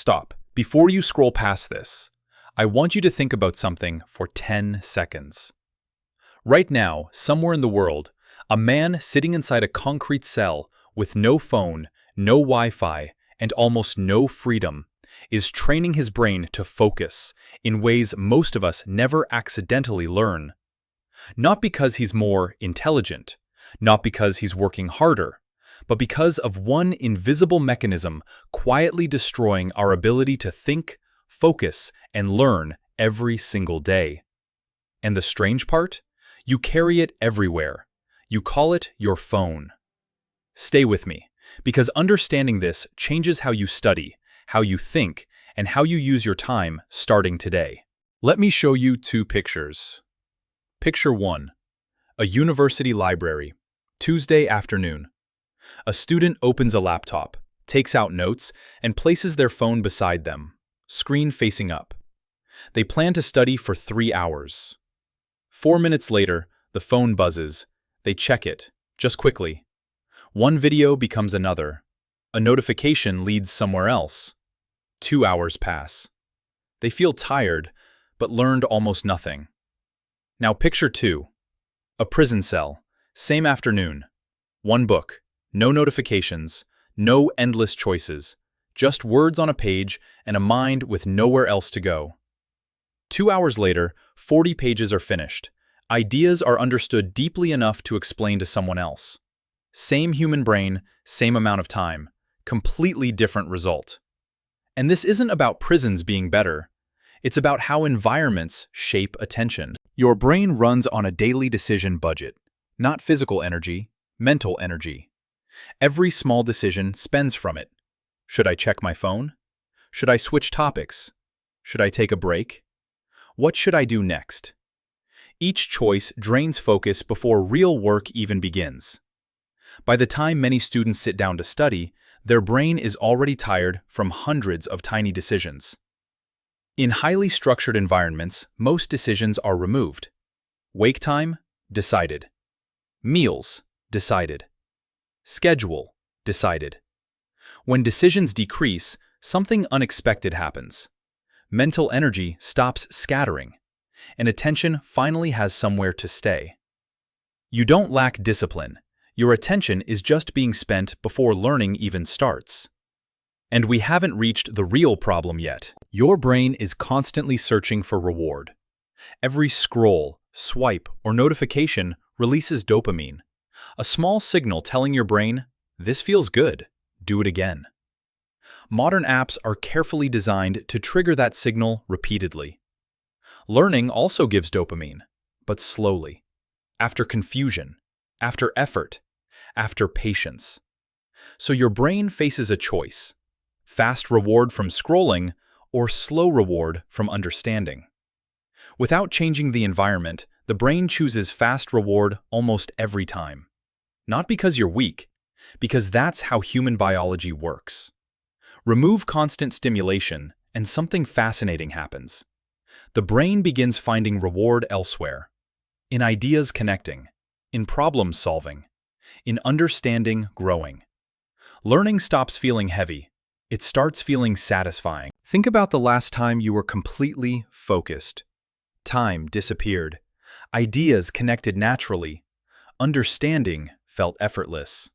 Stop. Before you scroll past this, I want you to think about something for 10 seconds. Right now, somewhere in the world, a man sitting inside a concrete cell with no phone, no Wi-Fi, and almost no freedom is training his brain to focus in ways most of us never accidentally learn. Not because he's more intelligent, not because he's working harder, but because of one invisible mechanism quietly destroying our ability to think, focus, and learn every single day. And the strange part? You carry it everywhere. You call it your phone. Stay with me, because understanding this changes how you study, how you think, and how you use your time starting today. Let me show you two pictures. Picture 1. A university library, Tuesday afternoon. A student opens a laptop, takes out notes, and places their phone beside them, screen facing up. They plan to study for 3 hours. 4 minutes later, the phone buzzes. They check it, just quickly. One video becomes another. A notification leads somewhere else. 2 hours pass. They feel tired, but learned almost nothing. Now picture 2. A prison cell, same afternoon. One book, no notifications, no endless choices, just words on a page and a mind with nowhere else to go. 2 hours later, 40 pages are finished. Ideas are understood deeply enough to explain to someone else. Same human brain, same amount of time, completely different result. And this isn't about prisons being better. It's about how environments shape attention. Your brain runs on a daily decision budget, not physical energy, mental energy. Every small decision spends from it. Should I check my phone? Should I switch topics? Should I take a break? What should I do next? Each choice drains focus before real work even begins. By the time many students sit down to study, their brain is already tired from hundreds of tiny decisions. In highly structured environments, most decisions are removed. Wake time? Decided. Meals? Decided. Schedule? Decided. When decisions decrease, something unexpected happens. Mental energy stops scattering, and attention finally has somewhere to stay. You don't lack discipline. Your attention is just being spent before learning even starts. And we haven't reached the real problem yet. Your brain is constantly searching for reward. Every scroll, swipe, or notification releases dopamine, a small signal telling your brain, "This feels good, do it again." Modern apps are carefully designed to trigger that signal repeatedly. Learning also gives dopamine, but slowly, after confusion, after effort, after patience. So your brain faces a choice: fast reward from scrolling or slow reward from understanding. Without changing the environment, the brain chooses fast reward almost every time. Not because you're weak, because that's how human biology works. Remove constant stimulation, and something fascinating happens. The brain begins finding reward elsewhere, in ideas connecting, in problem solving, in understanding growing. Learning stops feeling heavy. It starts feeling satisfying. Think about the last time you were completely focused. Time disappeared. Ideas connected naturally. Understanding felt effortless.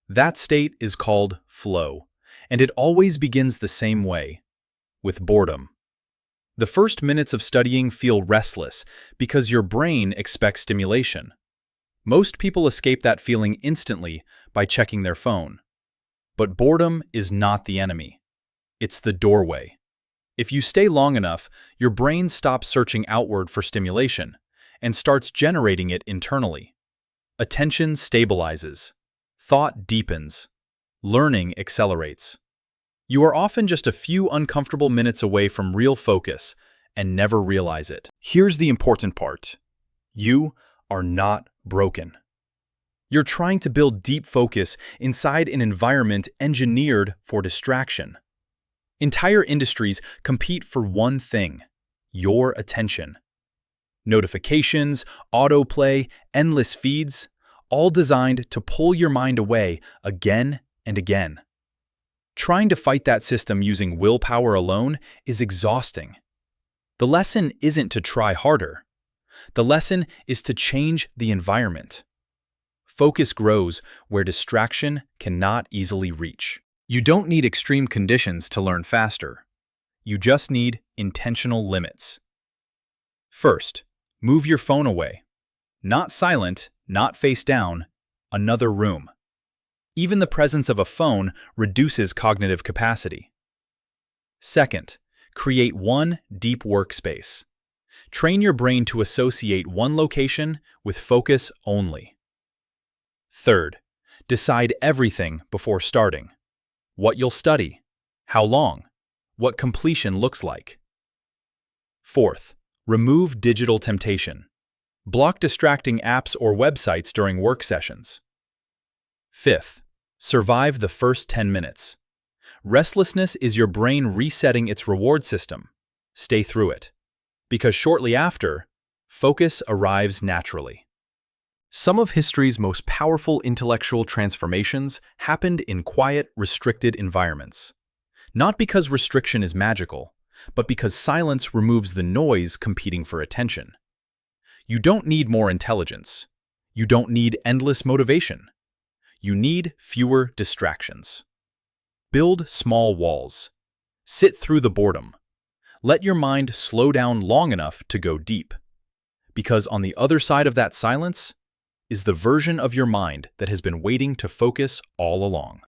That state is called flow, and it always begins the same way, with boredom. The first minutes of studying feel restless because your brain expects stimulation. Most people escape that feeling instantly by checking their phone. But boredom is not the enemy. It's the doorway. If you stay long enough, your brain stops searching outward for stimulation and starts generating it internally. Attention stabilizes. Thought deepens. Learning accelerates. You are often just a few uncomfortable minutes away from real focus and never realize it. Here's the important part. You are not broken. You're trying to build deep focus inside an environment engineered for distraction. Entire industries compete for one thing: your attention. Notifications, autoplay, endless feeds, all designed to pull your mind away again and again. Trying to fight that system using willpower alone is exhausting. The lesson isn't to try harder. The lesson is to change the environment. Focus grows where distraction cannot easily reach. You don't need extreme conditions to learn faster. You just need intentional limits. First, move your phone away. Not silent, not face down, another room. Even the presence of a phone reduces cognitive capacity. Second, create one deep workspace. Train your brain to associate one location with focus only. Third, decide everything before starting. What you'll study, how long, what completion looks like. Fourth, remove digital temptation. Block distracting apps or websites during work sessions. Fifth, survive the first 10 minutes. Restlessness is your brain resetting its reward system. Stay through it. Because shortly after, focus arrives naturally. Some of history's most powerful intellectual transformations happened in quiet, restricted environments. Not because restriction is magical, but because silence removes the noise competing for attention. You don't need more intelligence. You don't need endless motivation. You need fewer distractions. Build small walls. Sit through the boredom. Let your mind slow down long enough to go deep. Because on the other side of that silence is the version of your mind that has been waiting to focus all along.